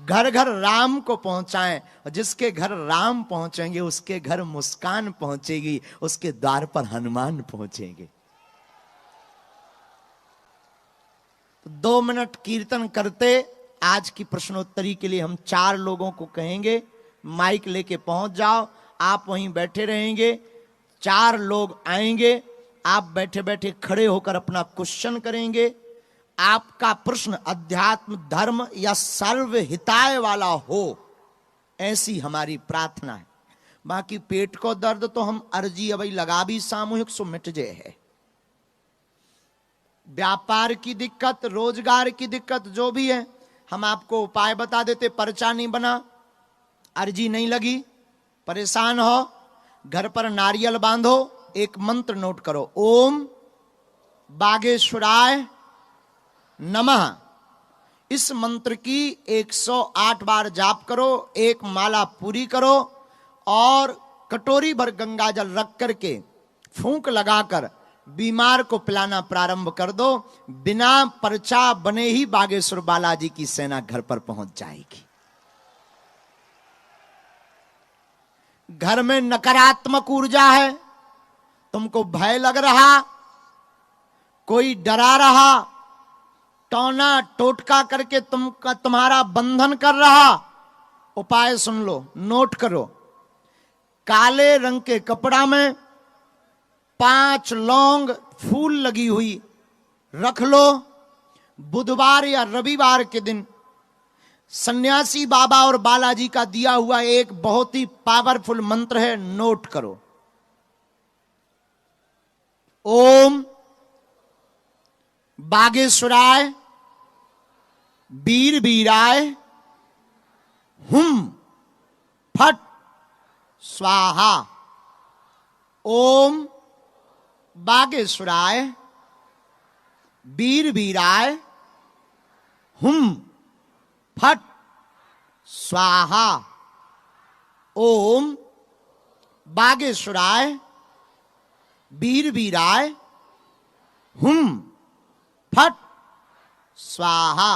घर घर राम को पहुंचाएं, और जिसके घर राम पहुंचेंगे उसके घर मुस्कान पहुंचेगी, उसके द्वार पर हनुमान पहुंचेंगे। तो 2 मिनट कीर्तन करते आज की प्रश्नोत्तरी के लिए हम 4 लोगों को कहेंगे, माइक लेके पहुंच जाओ, आप वहीं बैठे रहेंगे। 4 लोग आएंगे, आप बैठे बैठे खड़े होकर अपना क्वेश्चन करेंगे। आपका प्रश्न अध्यात्म, धर्म या सर्व हिताय वाला हो, ऐसी हमारी प्रार्थना है। बाकी पेट को दर्द तो हम अर्जी अभी लगा भी सामूहिक सो मिट जाए है। व्यापार की दिक्कत, रोजगार की दिक्कत जो भी है, हम आपको उपाय बता देते। पर्चा नहीं बना, अर्जी नहीं लगी, परेशान हो, घर पर नारियल बांधो, एक मंत्र नोट करो, ओम बागेश्वराय नमः। इस मंत्र की 108 बार जाप करो, एक माला पूरी करो और कटोरी भर गंगा जल रख करके फूंक लगाकर बीमार को पिलाना प्रारंभ कर दो। बिना पर्चा बने ही बागेश्वर बालाजी की सेना घर पर पहुंच जाएगी। घर में नकारात्मक ऊर्जा है, तुमको भय लग रहा, कोई डरा रहा, टोना टोटका करके तुम्हारा बंधन कर रहा, उपाय सुन लो, नोट करो। काले रंग के कपड़ा में 5 लौंग फूल लगी हुई रख लो। बुधवार या रविवार के दिन सन्यासी बाबा और बालाजी का दिया हुआ एक बहुत ही पावरफुल मंत्र है, नोट करो। ओम बागेश्वराय वीर वीराय हुम फट स्वाहा। ओम बागेश्वराय वीर वीराय हुम फट स्वाहा। ओम बागेश्वराय वीर वीराय हुम फट स्वाहा।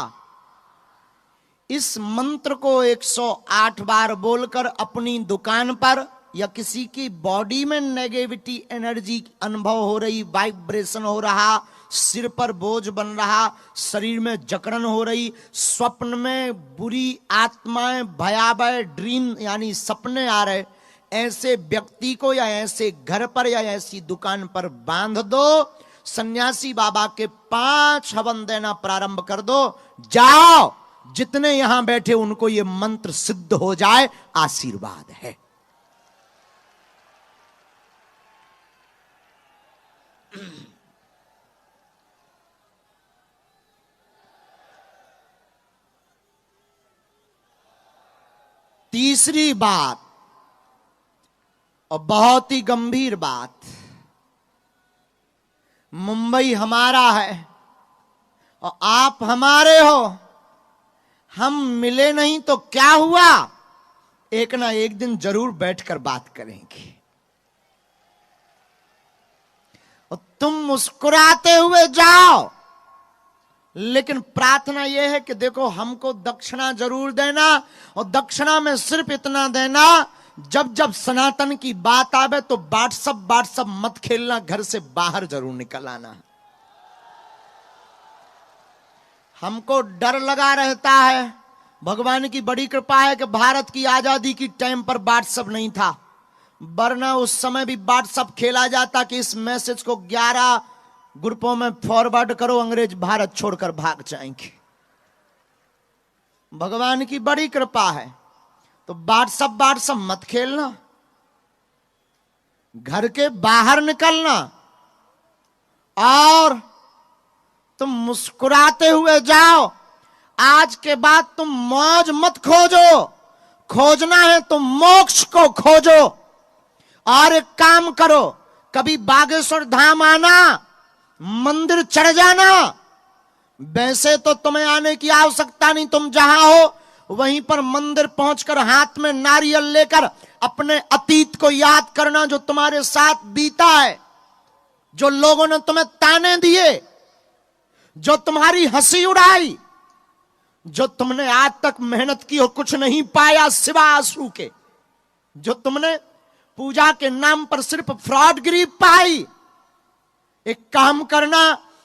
इस मंत्र को 108 बार बोलकर अपनी दुकान पर या किसी की बॉडी में नेगेटिविटी एनर्जी अनुभव हो रही, वाइब्रेशन हो रहा, सिर पर बोझ बन रहा, शरीर में जकड़न हो रही, स्वप्न में बुरी आत्माएं, भयावह ड्रीम यानी सपने आ रहे, ऐसे व्यक्ति को या ऐसे घर पर या ऐसी दुकान पर बांध दो। सन्यासी बाबा के 5 हवन देना प्रारंभ कर दो। जाओ, जितने यहां बैठे उनको ये मंत्र सिद्ध हो जाए, आशीर्वाद है। तीसरी बात, और बहुत ही गंभीर बात, मुंबई हमारा है और आप हमारे हो। हम मिले नहीं तो क्या हुआ, एक ना एक दिन जरूर बैठकर बात करेंगे। और तुम मुस्कुराते हुए जाओ, लेकिन प्रार्थना यह है कि देखो हमको दक्षिणा जरूर देना, और दक्षिणा में सिर्फ इतना देना, जब जब सनातन की बात आवे तो व्हाट्सएप मत खेलना, घर से बाहर जरूर निकल आना। हमको डर लगा रहता है। भगवान की बड़ी कृपा है कि भारत की आजादी की टाइम पर व्हाट्सएप नहीं था, वरना उस समय भी व्हाट्सएप खेला जाता कि इस मैसेज को 11 ग्रुपों में फॉरवर्ड करो, अंग्रेज भारत छोड़कर भाग जाएंगे। भगवान की बड़ी कृपा है, तो व्हाट्सएप मत खेलना, घर के बाहर निकलना और तुम मुस्कुराते हुए जाओ। आज के बाद तुम मौज मत खोजो, खोजना है तो मोक्ष को खोजो। और एक काम करो, कभी बागेश्वर धाम आना, मंदिर चढ़ जाना। वैसे तो तुम्हें आने की आवश्यकता नहीं, तुम जहां हो वहीं पर मंदिर पहुंचकर हाथ में नारियल लेकर अपने अतीत को याद करना, जो तुम्हारे साथ बीता है, जो लोगों ने तुम्हें ताने दिए, जो तुम्हारी हंसी उड़ाई, जो तुमने आज तक मेहनत की हो कुछ नहीं पाया सिवा आंसू के, जो तुमने पूजा के नाम पर सिर्फ फ्रॉडगिरी पाई। एक काम करना,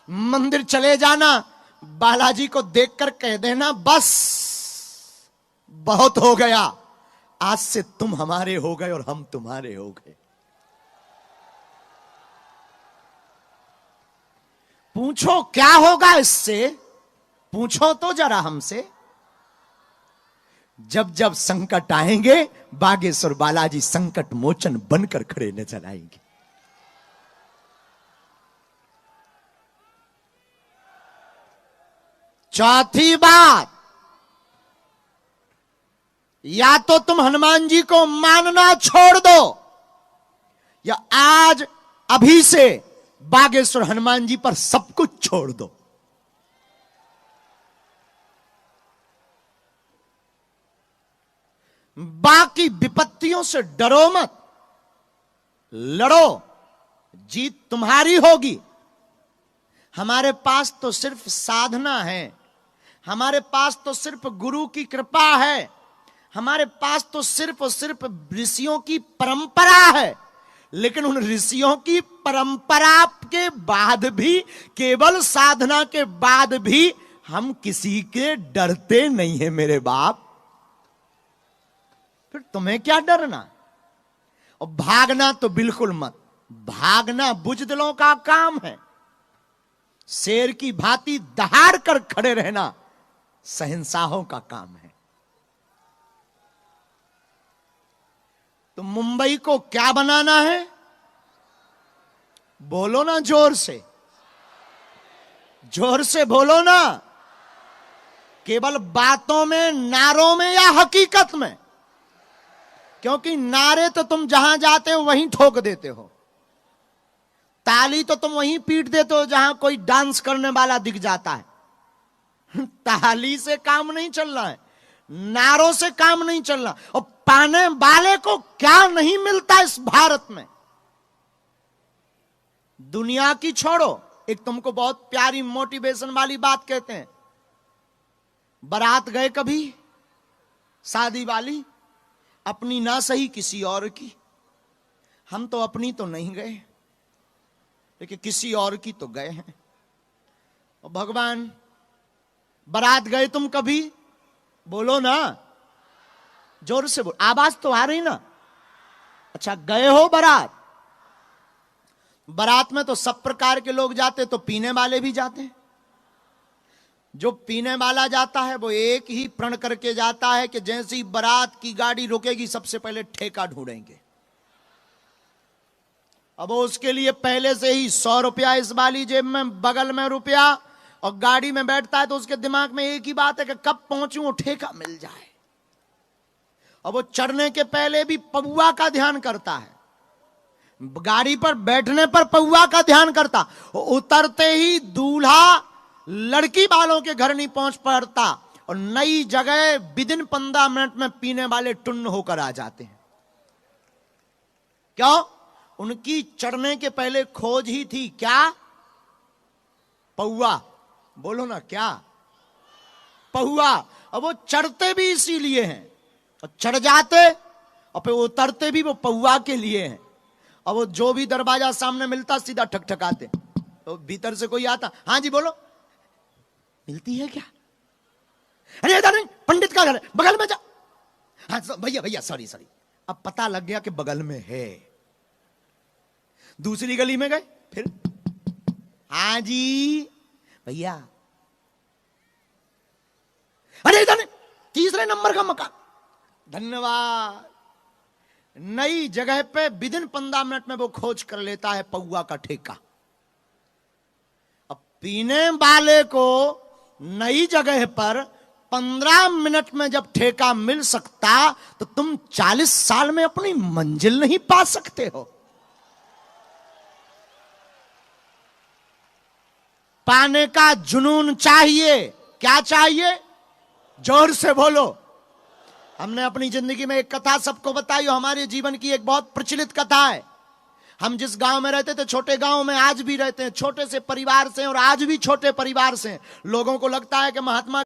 मंदिर चले जाना, बालाजी को देखकर कह देना बस बहुत हो गया, आज से तुम हमारे हो गए और हम तुम्हारे हो गए। पूछो क्या होगा इससे, पूछो तो जरा हमसे। जब जब संकट आएंगे बागेश्वर बालाजी संकट मोचन बनकर खड़े नजर आएंगे। चौथी बात, या तो तुम हनुमान जी को मानना छोड़ दो, या आज अभी से बागेश्वर हनुमान जी पर सब कुछ छोड़ दो। बाकी विपत्तियों से डरो मत, लड़ो, जीत तुम्हारी होगी। हमारे पास तो सिर्फ साधना है, हमारे पास तो सिर्फ गुरु की कृपा है, हमारे पास तो सिर्फ और सिर्फ ऋषियों की परंपरा है। लेकिन उन ऋषियों की परंपरा के बाद भी, केवल साधना के बाद भी हम किसी के डरते नहीं है मेरे बाप। फिर तुम्हें क्या डरना, और भागना तो बिल्कुल मत। भागना बुजदिलों का काम है, शेर की भांति दहाड़ कर खड़े रहना शहंशाहों का काम है। तो मुंबई को क्या बनाना है, बोलो ना जोर से, जोर से बोलो ना। केवल बातों में, नारों में, या हकीकत में? क्योंकि नारे तो तुम जहां जाते हो वहीं ठोक देते हो, ताली तो तुम वहीं पीट देते हो जहां कोई डांस करने वाला दिख जाता है। ताली से काम नहीं चल रहा है, नारों से काम नहीं चल रहा। और पाने वाले को क्या नहीं मिलता इस भारत में, दुनिया की छोड़ो। एक तुमको बहुत प्यारी मोटिवेशन वाली बात कहते हैं, बारात गए कभी शादी वाली, अपनी ना सही किसी और की। हम तो अपनी तो नहीं गए, लेकिन किसी और की तो गए हैं। और भगवान, बारात गए तुम कभी, बोलो ना, जोर से बोल, आवाज तो आ रही ना। अच्छा, गए हो बारात? बारात में तो सब प्रकार के लोग जाते, तो पीने वाले भी जाते हैं। जो पीने वाला जाता है वो एक ही प्रण करके जाता है कि जैसे ही बारात की गाड़ी रुकेगी सबसे पहले ठेका ढूंढेंगे। अब वो उसके लिए पहले से ही 100 रुपया इस वाली जेब में, बगल में रुपया, और गाड़ी में बैठता है तो उसके दिमाग में एक ही बात है कि कब पहुंचूं, ठेका मिल जाए। और वो चढ़ने के पहले भी पौआ का ध्यान करता है, गाड़ी पर बैठने पर पौआ का ध्यान करता, उतरते ही दूल्हा लड़की वालों के घर नहीं पहुंच पाता, और नई जगह विदिन 15 मिनट में पीने वाले टुन्न होकर आ जाते हैं। क्यों? उनकी चढ़ने के पहले खोज ही थी क्या? पौआ। बोलो ना, क्या? पौआ। अब वो चढ़ते भी इसीलिए हैं, और चढ़ जाते और फिर उतरते भी वो पौआ के लिए हैं। और वो जो भी दरवाजा सामने मिलता सीधा ठकठकाते, तो भीतर से कोई आता, हाँ जी बोलो, मिलती है क्या? अरे इधर नहीं, पंडित का घर है, बगल में जा। हाँ भैया भैया सॉरी सॉरी। अब पता लग गया कि बगल में है। दूसरी गली में गए, फिर हाँ जी भैया। अरे इधर नहीं, तीसरे नंबर का मकान, धन्यवाद। नई जगह पे विदिन 15 मिनट में वो खोज कर लेता है पौआ का ठेका। अब पीने वाले को नई जगह पर 15 मिनट में जब ठेका मिल सकता, तो तुम 40 साल में अपनी मंजिल नहीं पा सकते हो। पाने का जुनून चाहिए। क्या चाहिए? जोर से बोलो। हमने अपनी जिंदगी में एक कथा सबको बताई, हमारे जीवन की एक बहुत प्रचलित कथा है। हम जिस गांव में रहते थे, छोटे गांव में आज भी रहते हैं, छोटे से परिवार से, और आज भी छोटे परिवार से। लोगों को लगता है कि महात्मा